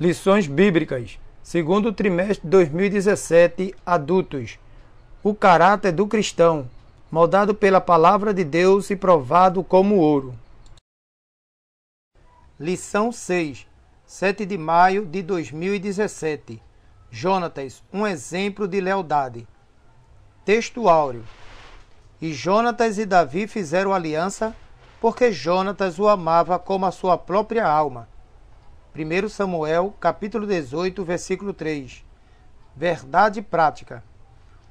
Lições bíblicas. Segundo trimestre de 2017, adultos. O caráter do cristão, moldado pela palavra de Deus e provado como ouro. Lição 6, 7 de maio de 2017. Jonatas, um exemplo de lealdade. Texto áureo. E Jonatas e Davi fizeram aliança, porque Jonatas o amava como a sua própria alma. 1 Samuel, capítulo 18, versículo 3. Verdade prática.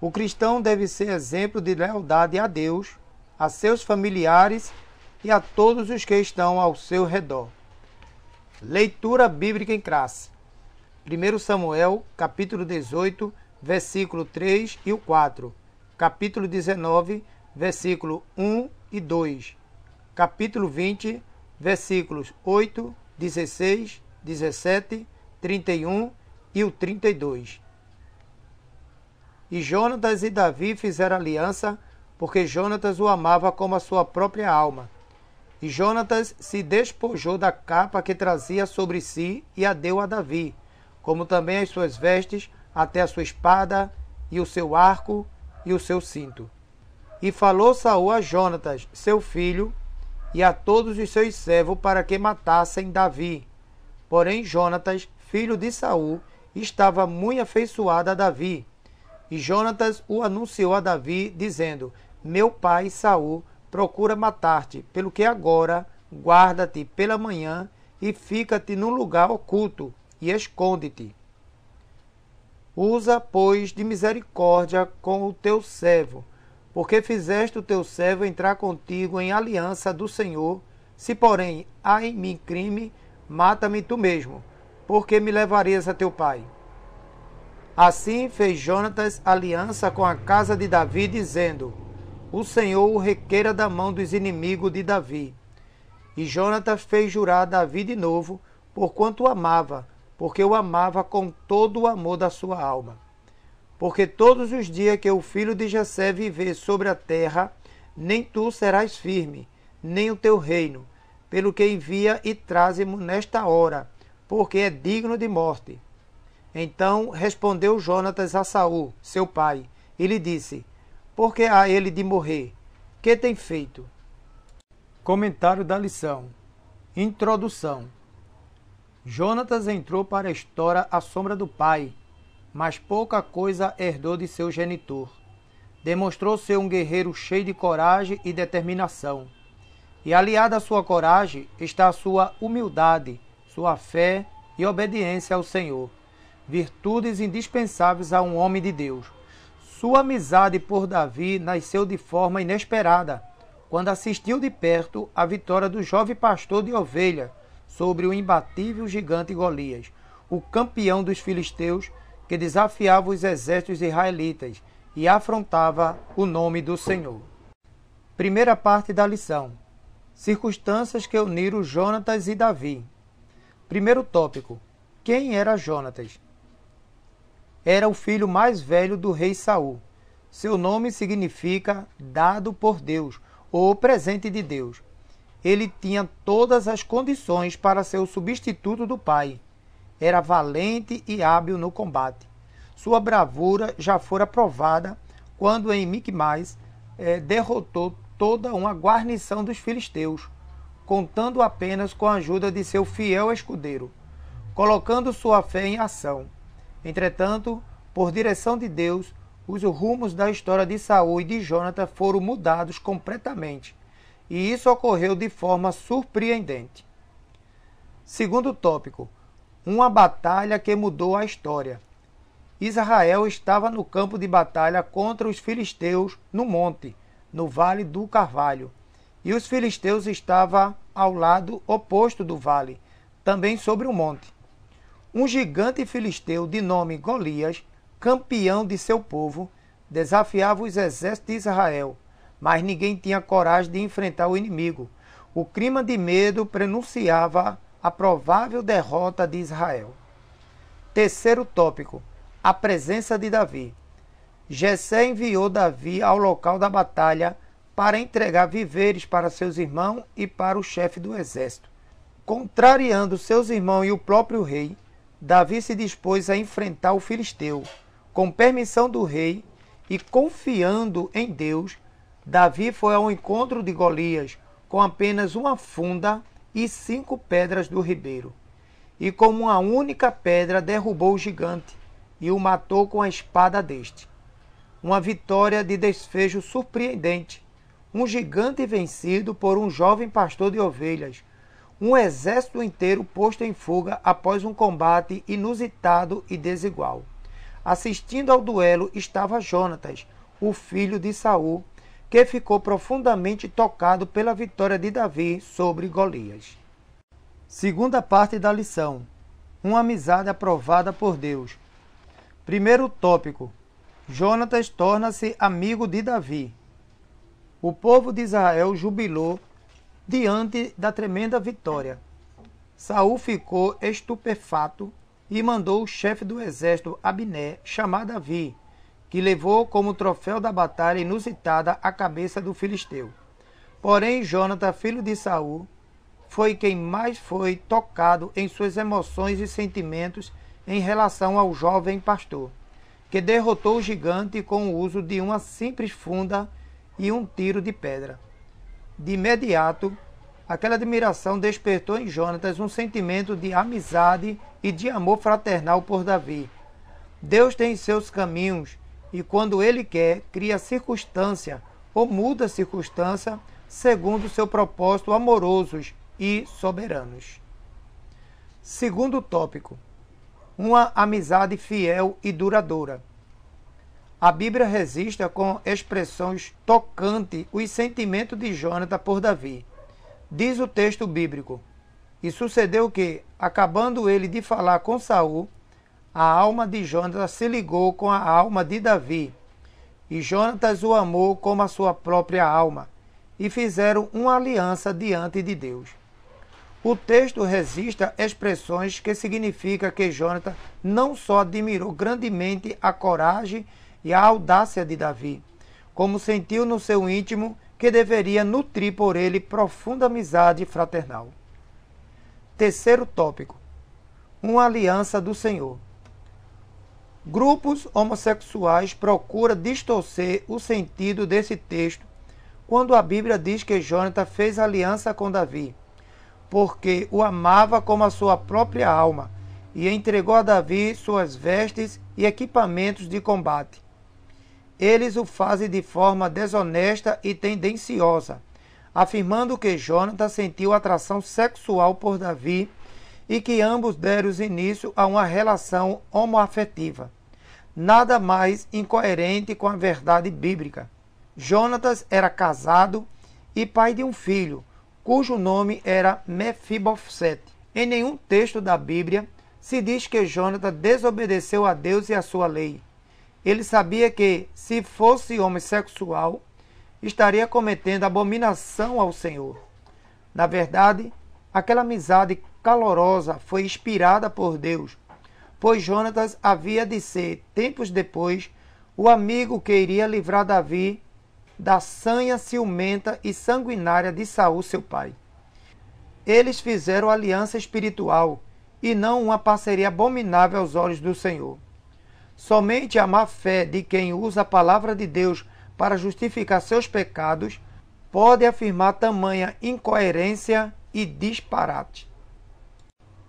O cristão deve ser exemplo de lealdade a Deus, a seus familiares e a todos os que estão ao seu redor. Leitura bíblica em classe. 1 Samuel, capítulo 18, versículo 3 e o 4. Capítulo 19, versículo 1 e 2. Capítulo 20, versículos 8, 16, 17, 31 e o 32. E Jonatas e Davi fizeram aliança, porque Jonatas o amava como a sua própria alma. E Jonatas se despojou da capa que trazia sobre si e a deu a Davi, como também as suas vestes, até a sua espada, e o seu arco, e o seu cinto. E falou Saul a Jonatas, seu filho, e a todos os seus servos para que matassem Davi. Porém Jonatas, filho de Saul, estava muito afeiçoado a Davi. E Jonatas o anunciou a Davi, dizendo: Meu pai Saul procura matar-te, pelo que agora guarda-te pela manhã e fica-te num lugar oculto e esconde-te. Usa, pois, de misericórdia com o teu servo, porque fizeste o teu servo entrar contigo em aliança do Senhor. Se, porém, há em mim crime, mata-me tu mesmo, porque me levarias a teu pai. Assim fez Jonatas aliança com a casa de Davi, dizendo: O Senhor o requeira da mão dos inimigos de Davi. E Jonatas fez jurar Davi de novo, porquanto o amava, porque o amava com todo o amor da sua alma. Porque todos os dias que o filho de Jessé viver sobre a terra, nem tu serás firme, nem o teu reino, pelo que envia e traze-mo nesta hora, porque é digno de morte. Então respondeu Jonatas a Saul, seu pai, e lhe disse: Por que há ele de morrer? Que tem feito? Comentário da lição. Introdução. Jonatas entrou para a história à sombra do pai, mas pouca coisa herdou de seu genitor. Demonstrou ser um guerreiro cheio de coragem e determinação. E aliada à sua coragem está a sua humildade, sua fé e obediência ao Senhor, virtudes indispensáveis a um homem de Deus. Sua amizade por Davi nasceu de forma inesperada, quando assistiu de perto à vitória do jovem pastor de ovelha sobre o imbatível gigante Golias, o campeão dos filisteus que desafiava os exércitos israelitas e afrontava o nome do Senhor. Primeira parte da lição. Circunstâncias que uniram Jonatas e Davi. Primeiro tópico. Quem era Jonatas? Era o filho mais velho do rei Saul. Seu nome significa dado por Deus, ou presente de Deus. Ele tinha todas as condições para ser o substituto do pai. Era valente e hábil no combate. Sua bravura já fora provada quando em Miquimais derrotou toda uma guarnição dos filisteus, contando apenas com a ajuda de seu fiel escudeiro, colocando sua fé em ação. Entretanto, por direção de Deus, os rumos da história de Saul e de Jonatas foram mudados completamente, e isso ocorreu de forma surpreendente. Segundo tópico. Uma batalha que mudou a história. Israel estava no campo de batalha contra os filisteus no monte, no Vale do Carvalho, e os filisteus estavam ao lado oposto do vale, também sobre o monte. Um gigante filisteu de nome Golias, campeão de seu povo, desafiava os exércitos de Israel, mas ninguém tinha coragem de enfrentar o inimigo. O clima de medo prenunciava a provável derrota de Israel. Terceiro tópico. A presença de Davi. Jessé enviou Davi ao local da batalha para entregar víveres para seus irmãos e para o chefe do exército. Contrariando seus irmãos e o próprio rei, Davi se dispôs a enfrentar o filisteu. Com permissão do rei e confiando em Deus, Davi foi ao encontro de Golias com apenas uma funda e 5 pedras do ribeiro. E com uma única pedra derrubou o gigante e o matou com a espada deste. Uma vitória de desfecho surpreendente. Um gigante vencido por um jovem pastor de ovelhas. Um exército inteiro posto em fuga após um combate inusitado e desigual. Assistindo ao duelo estava Jonatas, o filho de Saul, que ficou profundamente tocado pela vitória de Davi sobre Golias. Segunda parte da lição. Uma amizade aprovada por Deus. Primeiro tópico. Jonatas torna-se amigo de Davi. O povo de Israel jubilou diante da tremenda vitória. Saul ficou estupefato e mandou o chefe do exército Abner chamar Davi, que levou como troféu da batalha inusitada a cabeça do filisteu. Porém, Jonatas, filho de Saul, foi quem mais foi tocado em suas emoções e sentimentos em relação ao jovem pastor, que derrotou o gigante com o uso de uma simples funda e um tiro de pedra. De imediato, aquela admiração despertou em Jonatas um sentimento de amizade e de amor fraternal por Davi. Deus tem seus caminhos e, quando Ele quer, cria circunstância ou muda circunstância segundo seu propósito amorosos e soberanos. Segundo tópico. Uma amizade fiel e duradoura. A Bíblia registra com expressões tocantes os sentimentos de Jonatas por Davi. Diz o texto bíblico: e sucedeu que, acabando ele de falar com Saul, a alma de Jonatas se ligou com a alma de Davi, e Jonatas o amou como a sua própria alma, e fizeram uma aliança diante de Deus. O texto registra expressões que significam que Jonatas não só admirou grandemente a coragem e a audácia de Davi, como sentiu no seu íntimo que deveria nutrir por ele profunda amizade fraternal. Terceiro tópico. Uma aliança do Senhor. Grupos homossexuais procuram distorcer o sentido desse texto quando a Bíblia diz que Jonatas fez aliança com Davi, porque o amava como a sua própria alma, e entregou a Davi suas vestes e equipamentos de combate. Eles o fazem de forma desonesta e tendenciosa, afirmando que Jonatas sentiu atração sexual por Davi e que ambos deram início a uma relação homoafetiva. Nada mais incoerente com a verdade bíblica. Jonatas era casado e pai de um filho, cujo nome era Mefibosete. Em nenhum texto da Bíblia se diz que Jonatas desobedeceu a Deus e a sua lei. Ele sabia que, se fosse homossexual, estaria cometendo abominação ao Senhor. Na verdade, aquela amizade calorosa foi inspirada por Deus, pois Jonatas havia de ser, tempos depois, o amigo que iria livrar Davi da sanha ciumenta e sanguinária de Saul, seu pai. Eles fizeram aliança espiritual e não uma parceria abominável aos olhos do Senhor. Somente a má fé de quem usa a palavra de Deus para justificar seus pecados pode afirmar tamanha incoerência e disparate.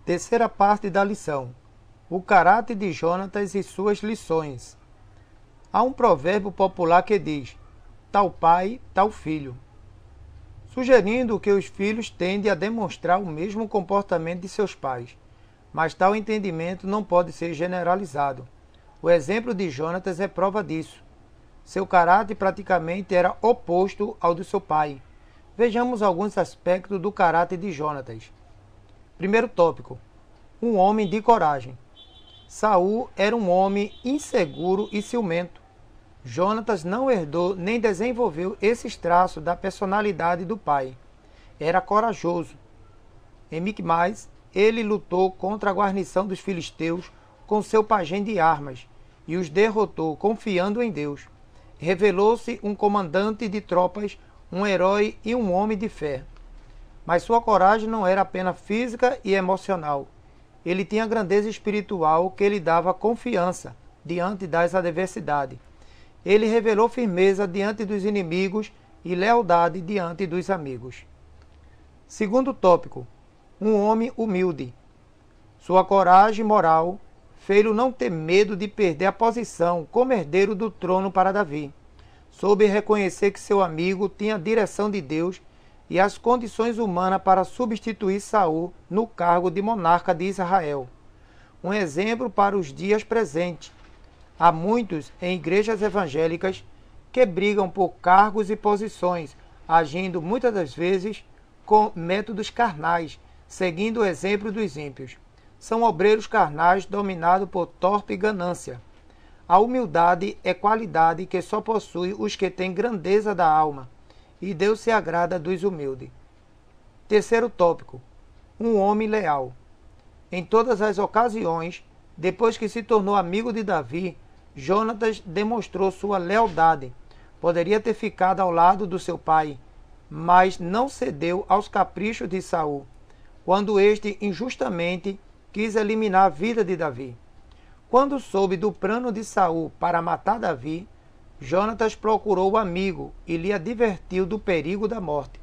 Terceira parte da lição. O caráter de Jonatas e suas lições. Há um provérbio popular que diz: tal pai, tal filho, sugerindo que os filhos tendem a demonstrar o mesmo comportamento de seus pais, mas tal entendimento não pode ser generalizado. O exemplo de Jonatas é prova disso. Seu caráter praticamente era oposto ao do seu pai. Vejamos alguns aspectos do caráter de Jonatas. Primeiro tópico. Um homem de coragem. Saul era um homem inseguro e ciumento. Jonatas não herdou nem desenvolveu esses traços da personalidade do pai. Era corajoso. Em Miquimais, ele lutou contra a guarnição dos filisteus com seu pajem de armas e os derrotou confiando em Deus. Revelou-se um comandante de tropas, um herói e um homem de fé. Mas sua coragem não era apenas física e emocional. ele tinha grandeza espiritual que lhe dava confiança diante das adversidades. Ele revelou firmeza diante dos inimigos e lealdade diante dos amigos. Segundo tópico, um homem humilde. Sua coragem moral fez-o não ter medo de perder a posição como herdeiro do trono para Davi. Soube reconhecer que seu amigo tinha a direção de Deus e as condições humanas para substituir Saul no cargo de monarca de Israel. Um exemplo para os dias presentes. Há muitos em igrejas evangélicas que brigam por cargos e posições, agindo muitas das vezes com métodos carnais, seguindo o exemplo dos ímpios. São obreiros carnais dominados por torpe ganância. A humildade é qualidade que só possui os que têm grandeza da alma, e Deus se agrada dos humildes. Terceiro tópico, um homem leal. Em todas as ocasiões, depois que se tornou amigo de Davi, Jonatas demonstrou sua lealdade. Poderia ter ficado ao lado do seu pai, mas não cedeu aos caprichos de Saul, quando este injustamente quis eliminar a vida de Davi. Quando soube do plano de Saul para matar Davi, Jonatas procurou o amigo e lhe advertiu do perigo da morte.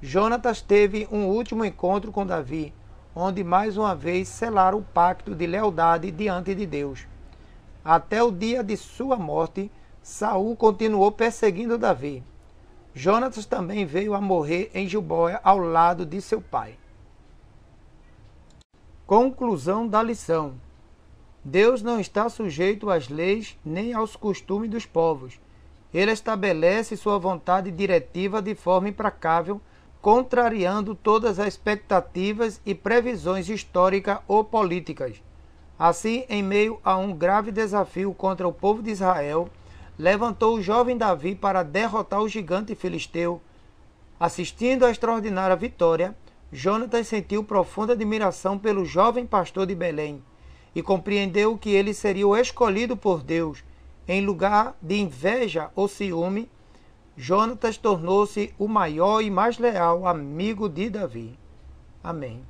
Jonatas teve um último encontro com Davi, onde mais uma vez selaram o pacto de lealdade diante de Deus. Até o dia de sua morte, Saul continuou perseguindo Davi. Jonatas também veio a morrer em Gilboa ao lado de seu pai. Conclusão da lição. Deus não está sujeito às leis nem aos costumes dos povos. Ele estabelece sua vontade diretiva de forma implacável, contrariando todas as expectativas e previsões históricas ou políticas. Assim, em meio a um grave desafio contra o povo de Israel, levantou o jovem Davi para derrotar o gigante filisteu. Assistindo à extraordinária vitória, Jonatas sentiu profunda admiração pelo jovem pastor de Belém e compreendeu que ele seria o escolhido por Deus. Em lugar de inveja ou ciúme, Jonatas tornou-se o maior e mais leal amigo de Davi. Amém.